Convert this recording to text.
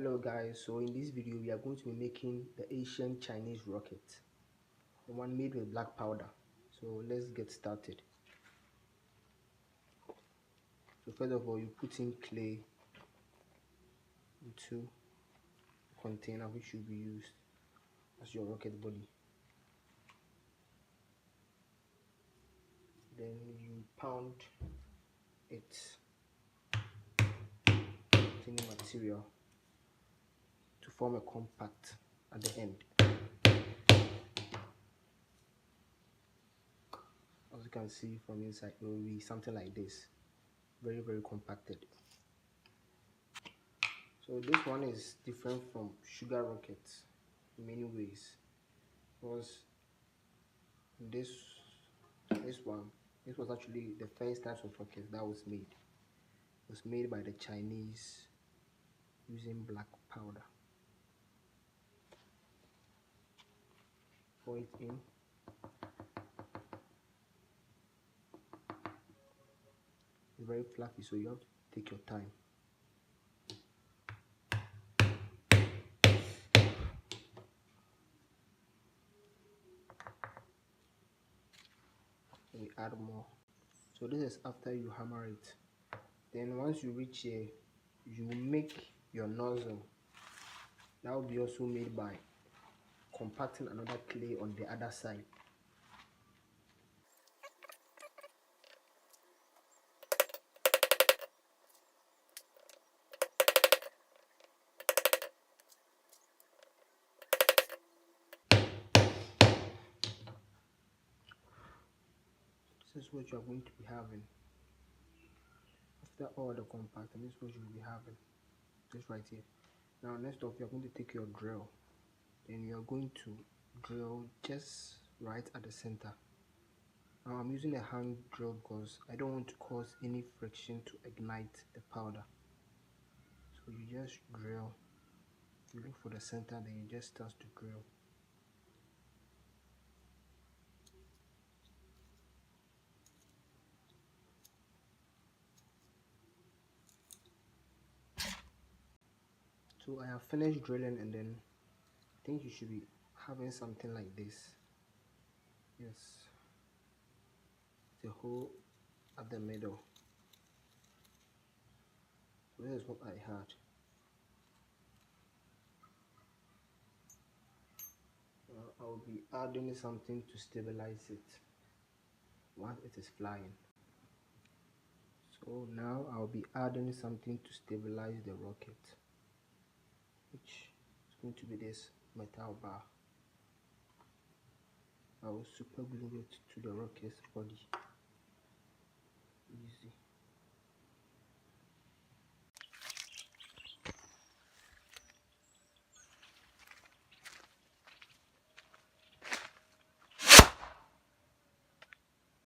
Hello guys, so in this video we are going to be making the ancient Chinese rocket, the one made with black powder. So let's get started. So first of all, you put in clay into a container which should be used as your rocket body. Then you pound it containing material to form a compact at the end. As you can see from inside, it will be something like this, very compacted. So this one is different from sugar rockets in many ways, because this was actually the first type of rocket that was made. It was made by the Chinese using black powder. Pour it in. It's very fluffy, so you have to take your time. We add more. So this is after you hammer it. Then once you reach here, you make your nozzle. That will be also made by compacting another clay on the other side. This is what you are going to be having. After all the compacting, this is what you will be having. This right here. Now next up, you are going to take your drill. Then you are going to drill just right at the center. Now I'm using a hand drill because I don't want to cause any friction to ignite the powder. So you just drill, you look for the center, then you just start to drill. So I have finished drilling, and then I think you should be having something like this. Yes, the hole at the middle. So this is what I had. I'll be adding something to stabilize it once it is flying. So now I'll be adding something to stabilize the rocket, which is going to be this metal bar. I will super glue it to the rocket's body. Easy.